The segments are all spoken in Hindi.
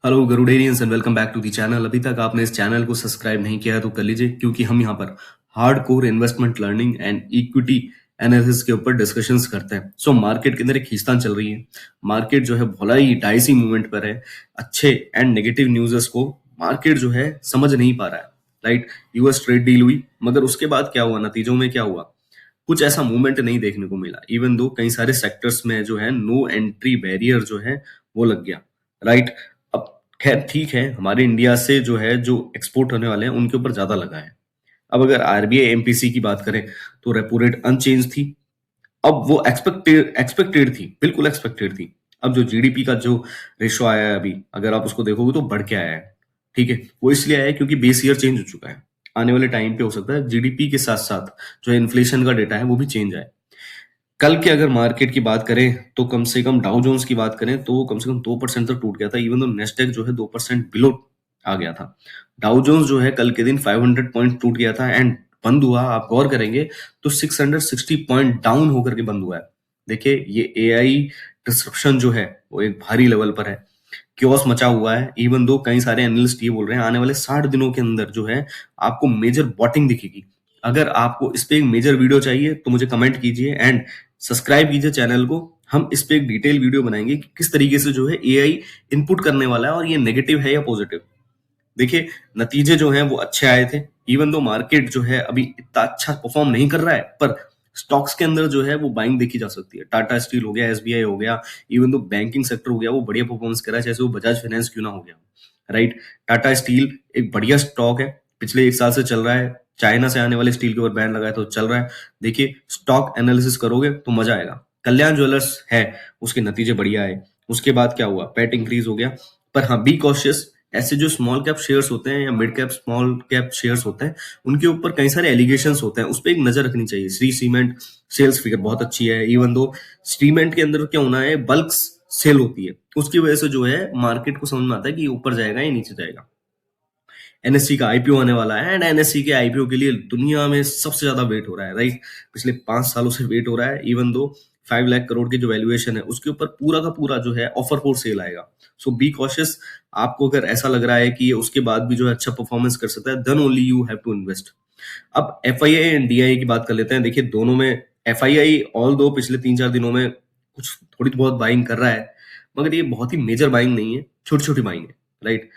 हेलो गरुडेरियंस and welcome back to the channel. अभी तक आपने इस चैनल को सब्सक्राइब नहीं किया है तो कर लीजिए, क्योंकि हम यहाँ पर hard core investment learning and equity analysis के ऊपर डिस्कशंस करते हैं। सो मार्केट के अंदर एक खींचतान चल रही है। मार्केट जो है भला ही डाइसी मूवमेंट पर है। अच्छे एंड नेगेटिव न्यूज़ को मार्केट जो है समझ नहीं पा रहा है। राइट, यूएस ट्रेड डील हुई, मगर उसके बाद क्या हुआ, नतीजों में क्या हुआ, कुछ ऐसा मूवमेंट नहीं देखने को मिला। इवन दो कई सारे सेक्टर्स में जो है नो एंट्री बैरियर जो है वो लग गया। राइट, अब खैर ठीक है, हमारे इंडिया से जो है जो एक्सपोर्ट होने वाले हैं उनके ऊपर ज्यादा लगा है। अब अगर आरबीआई एमपीसी की बात करें तो रेपो रेट अनचेंज थी। अब वो एक्सपेक्टेड थी, बिल्कुल एक्सपेक्टेड थी। अब जो जीडीपी का जो रेशो आया है अभी, अगर आप उसको देखोगे तो बढ़ के आया है। ठीक है, वो इसलिए आया है क्योंकि बेस ईयर चेंज हो चुका है। आने वाले टाइम पे हो सकता है जीडीपी के साथ साथ जो इन्फ्लेशन का डेटा है वो भी चेंज आए। कल के अगर मार्केट की बात करें तो कम से कम डाउ जोन्स की बात करें तो कम से कम 2% तक टूट गया था। इवन तो नेस्डेक जो है 2% बिलो आ गया था। डाउ जोन्स जो है कल के दिन 500 पॉइंट टूट गया था एंड बंद हुआ, आप गौर करेंगे तो 660 पॉइंट डाउन होकर के बंद हुआ है। देखिए, ये एआई डिस्रप्शन जो है वो एक भारी लेवल पर है, क्योस मचा हुआ है। इवन दो कई सारे एनालिस्ट ये बोल रहे हैं आने वाले 60 दिनों के अंदर जो है आपको मेजर बॉटिंग दिखेगी। अगर आपको इस पे एक मेजर वीडियो चाहिए तो मुझे कमेंट कीजिए एंड सब्सक्राइब कीजिए चैनल को। हम इस पे एक डिटेल वीडियो बनाएंगे कि किस तरीके से जो है एआई इनपुट करने वाला है और ये नेगेटिव है या पॉजिटिव। देखिए, नतीजे जो हैं वो अच्छे आए थे। इवन दो मार्केट जो है अभी इतना अच्छा परफॉर्म नहीं कर रहा है, पर स्टॉक्स के अंदर जो है वो बाइंग देखी जा सकती है। टाटा स्टील हो गया, एसबीआई हो गया, इवन दो बैंकिंग सेक्टर हो गया, वो बढ़िया परफॉर्मेंस कर रहा है, जैसे वो बजाज फाइनेंस क्यों ना हो गया। राइट, टाटा स्टील एक बढ़िया स्टॉक है, पिछले एक साल से चल रहा है। चाइना से आने वाले स्टील के ऊपर बैन लगाया तो चल रहा है। देखिए, स्टॉक एनालिसिस करोगे तो मजा आएगा। कल्याण ज्वेलर्स है, उसके नतीजे बढ़िया आए। उसके बाद क्या हुआ, पैट इंक्रीज हो गया। पर हाँ, बी कॉशियस। ऐसे जो स्मॉल कैप शेयर्स होते हैं या mid cap small cap shares होते हैं, उनके ऊपर कई सारे एलिगेशंस होते हैं, उस पर एक नजर रखनी चाहिए। श्री सीमेंट सेल्स फिगर बहुत अच्छी है। इवन दो सीमेंट के अंदर क्या होना है, बल्क सेल होती है, उसकी वजह से जो है मार्केट को समझ में आता है कि ऊपर जाएगा या नीचे जाएगा। एनएससी का आईपीओ आने वाला है एंड एनएससी के आईपीओ के लिए दुनिया में सबसे ज्यादा वेट हो रहा है। राइट, पिछले 5 सालों से वेट हो रहा है। इवन दो 5 लाख करोड़ की जो वैल्यूएशन है उसके ऊपर पूरा का पूरा जो है ऑफर फॉर सेल आएगा। सो बी कॉशियस। आपको अगर ऐसा लग रहा है कि ये उसके बाद भी जो है अच्छा परफॉर्मेंस कर सकता है, then only you have to invest. अब एफआईआई एंड डीआई की बात कर लेते हैं। देखिए, दोनों में एफआईआई ऑल दो पिछले 3-4 दिनों में कुछ थोड़ी बहुत बाइंग कर रहा है, मगर ये बहुत ही मेजर बाइंग नहीं है, छोटी छोटी बाइंग है। राइट,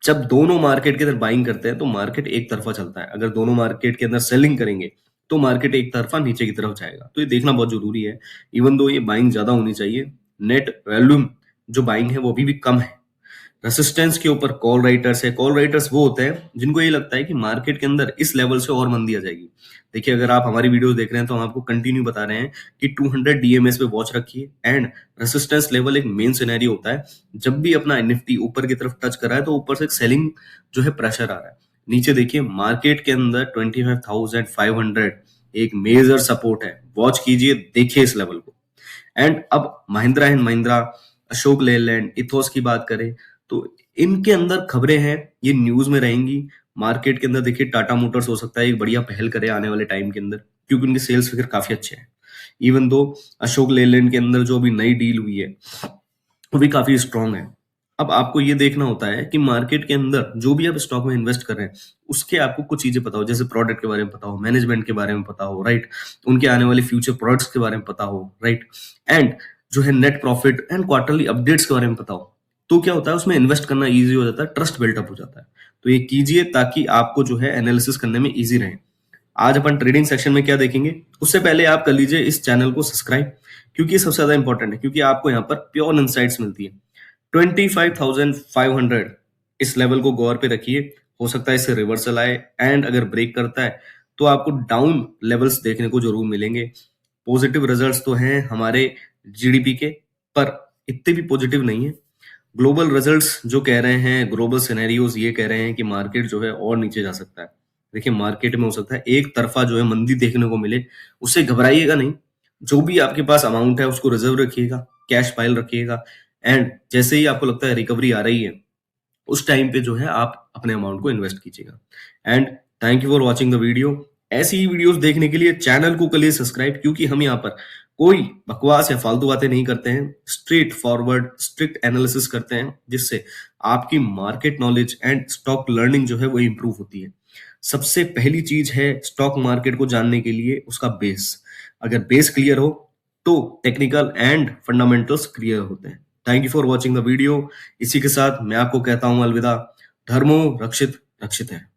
जब दोनों मार्केट के अंदर बाइंग करते हैं तो मार्केट एक तरफा चलता है। अगर दोनों मार्केट के अंदर सेलिंग करेंगे तो मार्केट एक तरफा नीचे की तरफ जाएगा। तो ये देखना बहुत जरूरी है। इवन दो ये बाइंग ज्यादा होनी चाहिए, नेट वॉल्यूम जो बाइंग है वो अभी भी कम है। रेसिस्टेंस के ऊपर कॉल राइटर्स है। कॉल राइटर्स वो होते हैं जिनको ये लगता है कि मार्केट के अंदर इस लेवल से और मंदी आ जाएगी। देखिए, अगर आप हमारी वीडियोस देख रहे हैं तो हम आपको कंटिन्यू बता रहे हैं कि 200 डीएमएस पे वॉच रखिए एंड रेसिस्टेंस लेवल एक मेन सिनेरियो होता है। जब भी अपना निफ्टी ऊपर की तरफ टच कर रहा है तो ऊपर से एक सेलिंग जो है प्रेशर आ रहा है। नीचे देखिए, मार्केट के अंदर 25,500 एक मेजर सपोर्ट है। वॉच कीजिए, देखिए इस लेवल को। एंड अब महिंद्रा एंड महिंद्रा, अशोक लेलैंड, इथोस की बात करें तो इनके अंदर खबरें हैं, ये न्यूज में रहेंगी। मार्केट के अंदर देखिए, टाटा मोटर्स हो सकता है एक बढ़िया पहल करे आने वाले टाइम के अंदर, क्योंकि उनके सेल्स फिगर काफी अच्छे हैं। इवन दो अशोक लेलैंड के अंदर जो अभी नई डील हुई है वो भी काफी स्ट्रांग है। अब आपको ये देखना होता है कि मार्केट के अंदर जो भी आप स्टॉक में इन्वेस्ट कर रहे हैं उसके आपको कुछ चीजें पता हो, जैसे प्रोडक्ट के बारे में पता हो, मैनेजमेंट के बारे में पता हो। राइट, उनके आने वाले फ्यूचर प्रोडक्ट्स के बारे में पता हो। राइट, एंड जो है net profit and quarterly updates के बारे में पता हो। तो क्या होता है, उसमें इन्वेस्ट करना इजी हो जाता है, ट्रस्ट बिल्टअप हो जाता है। तो ये कीजिए ताकि आपको जो है एनालिसिस करने में इजी रहे। आज अपन ट्रेडिंग सेक्शन में क्या देखेंगे, उससे पहले आप कर लीजिए इस चैनल को सब्सक्राइब, क्योंकि ये सबसे ज्यादा इंपॉर्टेंट है, क्योंकि आपको यहाँ पर प्योर इनसाइट्स मिलती है। 25,500 इस लेवल को गौर पे रखिए। हो सकता है इससे रिवर्सल आए एंड अगर ब्रेक करता है तो आपको डाउन लेवल्स देखने को जरूर मिलेंगे। पॉजिटिव रिजल्ट्स तो हैं हमारे जीडीपी के, पर इतने भी पॉजिटिव नहीं है। ग्लोबल रिजल्ट्स जो कह रहे हैं, ग्लोबल सिनेरियोज ये कह रहे हैं कि मार्केट जो है और नीचे जा सकता है। देखिए, मार्केट में हो सकता है एक तरफा जो है मंदी देखने को मिले, उससे घबराइएगा नहीं। जो भी आपके पास अमाउंट है उसको रिजर्व रखिएगा, कैश फाइल रखिएगा एंड जैसे ही आपको लगता है रिकवरी आ रही है उस टाइम पे जो है आप अपने अमाउंट को इन्वेस्ट कीजिएगा। And thank you for watching the video. ऐसी ही वीडियोस देखने के लिए चैनल को करिए सब्सक्राइब, क्योंकि हम यहाँ पर कोई बकवास या फालतू बातें नहीं करते हैं, स्ट्रेट फॉरवर्ड स्ट्रिक्ट एनालिसिस करते हैं, जिससे आपकी market knowledge and stock learning जो है वो इंप्रूव होती है। सबसे पहली चीज है स्टॉक मार्केट को जानने के लिए उसका बेस। अगर बेस क्लियर हो तो टेक्निकल एंड फंडामेंटल्स क्लियर होते हैं। Thank you for watching the video. इसी के साथ मैं आपको कहता हूं अलविदा। धर्मो रक्षित रक्षित है।